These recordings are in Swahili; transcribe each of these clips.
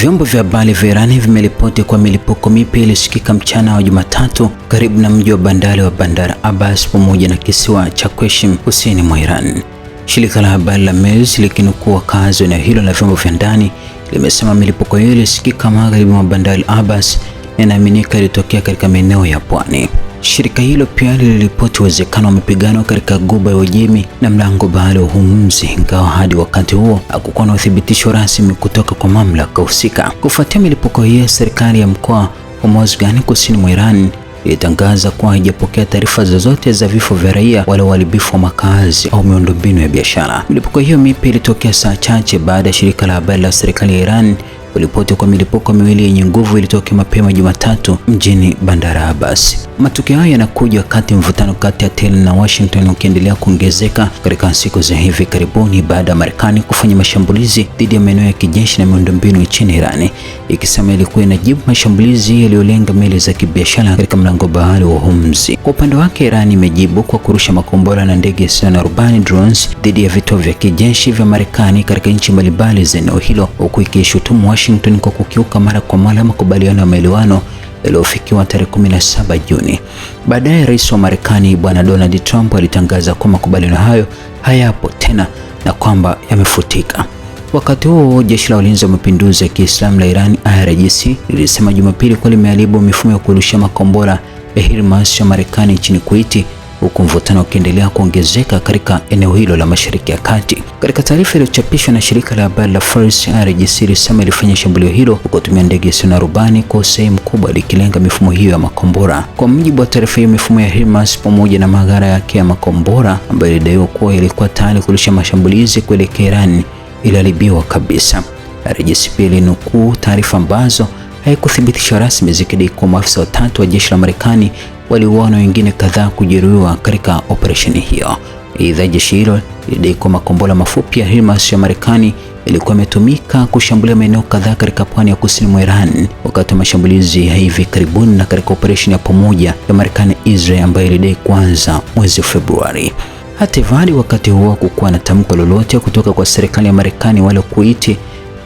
Vyombo vya habari vya Iran vimeripoti kwa milipuko mipya ilisikika mchana wa Jumatatu karibu na mji wa bandari wa Bandar Abbas pamoja na kisiwa cha Qeshm kusini mwa Iran. Shirika la habari la Mers likinukuu wakazi wa eneo hilo na vyombo vya ndani limesema milipuko hiyo ilisikika magharibi mwa Bandar Abbas na inaaminika ilitokea katika maeneo ya pwani. Shirika hilo pia liliripoti uwezekano wa mapigano katika Ghuba ya Uajemi na mlango bahari wa Hormuz, ingawa hadi wakati huo hakukuwa na uthibitisho rasmi kutoka kwa mamlaka husika. Kufuatia milipuko hiyo, serikali ya mkoa wa Mazghani kusini mwa Iran ilitangaza kuwa haijapokea taarifa zozote za vifo vya raia wala uharibifu wa makazi au miundombinu ya biashara. Milipuko hiyo mipya ilitokea saa chache baada ya shirika la habari la serikali ya Iran kulipoti kwa milipuko miwili yenye nguvu ilitokea mapema Jumatatu mjini Bandar Abbas. Matukio hayo yanakuja wakati mvutano kati ya Tehran na Washington ukiendelea kuongezeka katika siku za hivi karibuni baada ya Marekani kufanya mashambulizi dhidi ya maeneo ya kijeshi na miundombinu nchini Iran, ikisema ilikuwa inajibu mashambulizi yaliyolenga meli za kibiashara katika mlango bahari wa Hormuz. Kwa upande wake, Iran imejibu kwa kurusha makombora na ndege zisizo na rubani drones dhidi ya vituo vya kijeshi vya Marekani katika nchi mbalimbali za eneo hilo, huku ikishutumu Washington kwa kukiuka mara kwa mara makubaliano ya maelewano yaliyofikiwa tarehe 17 Juni. Baadaye Rais wa Marekani Bwana Donald Trump alitangaza kuwa makubaliano hayo hayapo tena na kwamba yamefutika. Wakati huo, jeshi la ulinzi wa mapinduzi ya Kiislamu la Iran IRGC lilisema Jumapili kuwa limeharibu mifumo ya kurushia makombora ya HIMARS ya Marekani nchini Kuwait, huku mvutano ukiendelea kuongezeka katika eneo hilo la Mashariki ya Kati. Katika taarifa iliyochapishwa na shirika la habari la Fars, IRGC ilisema ilifanya shambulio hilo kwa kutumia ndege isiyo na rubani kwa sehemu kubwa likilenga mifumo hiyo ya makombora. Kwa mujibu wa taarifa hiyo, mifumo ya HIMARS pamoja na maghala yake ya makombora ambayo ilidaiwa kuwa ilikuwa tayari kurusha mashambulizi kuelekea Iran iliharibiwa kabisa. IRGC pia ilinukuu taarifa ambazo haikuthibitishwa rasmi zikidai kuwa maafisa watatu wa jeshi la Marekani waliuawa na wengine kadhaa kujeruhiwa katika operesheni hiyo. Aidha, jeshi hilo lilidai kuwa makombora mafupi ya HIMARS ya Marekani yalikuwa yametumika kushambulia maeneo kadhaa katika pwani ya kusini mwa Iran wakati wa mashambulizi ya hivi karibuni na katika operesheni ya pamoja ya Marekani Israel ambayo ilidai kuanza mwezi Februari. Hata hivyo, wakati huo hakukuwa na tamko lolote kutoka kwa serikali ya Marekani wala Kuwait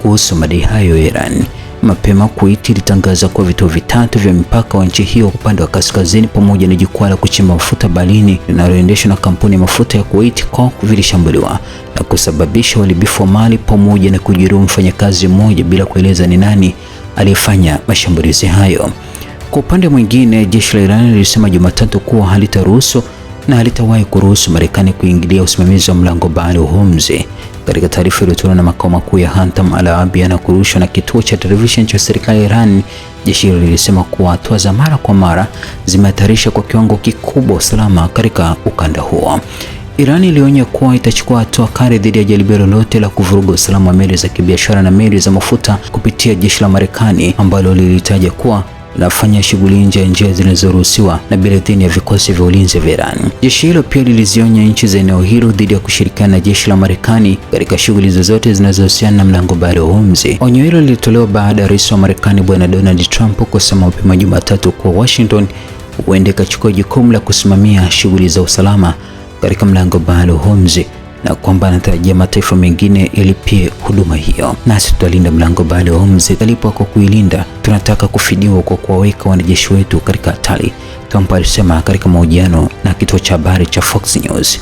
kuhusu madai hayo ya Iran. Mapema Kuwait ilitangaza kuwa vituo vitatu vya mpaka wa nchi hiyo upande wa kaskazini pamoja na jukwaa la kuchimba mafuta baharini linaloendeshwa na kampuni ya mafuta ya Kuwait KOC vilishambuliwa na kusababisha uharibifu wa mali pamoja na kujeruhi mfanyakazi mmoja bila kueleza ni nani aliyefanya mashambulizi hayo. Kwa upande mwingine, jeshi la Iran lilisema Jumatatu kuwa halitaruhusu na halitawahi kuruhusu Marekani kuingilia usimamizi wa mlango bahari wa Hormuz. Katika taarifa iliyotolewa na makao makuu ya Hatam al-Arabia na kurushwa na kituo cha televisheni cha serikali ya Iran, jeshi hilo lilisema kuwa hatua za mara kwa mara zimehatarisha kwa kiwango kikubwa usalama katika ukanda huo. Iran ilionya kuwa itachukua hatua kali dhidi ya jaribio lolote la kuvuruga usalama wa meli za kibiashara na meli za mafuta kupitia jeshi la Marekani ambalo lilitaja kuwa linafanya shughuli nje ya njia zilizoruhusiwa na bila idhini ya vikosi vya ulinzi vya Iran. Jeshi hilo pia lilizionya nchi za eneo hilo dhidi ya kushirikiana na jeshi la Marekani katika shughuli zozote zinazohusiana na mlango bahari wa Hormuz. Onyo hilo lilitolewa baada ya Rais wa Marekani Bwana Donald Trump kusema mapema Jumatatu kuwa Washington huenda ikachukua jukumu la kusimamia shughuli za usalama katika mlango bahari wa Hormuz na kwamba anatarajia mataifa mengine yalipie huduma hiyo. Nasi tutalinda mlango bahari wa Hormuz, talipwa kwa kuilinda. Tunataka kufidiwa kwa kuwaweka wanajeshi wetu katika hatari, Trump alisema katika mahojiano na kituo cha habari cha Fox News.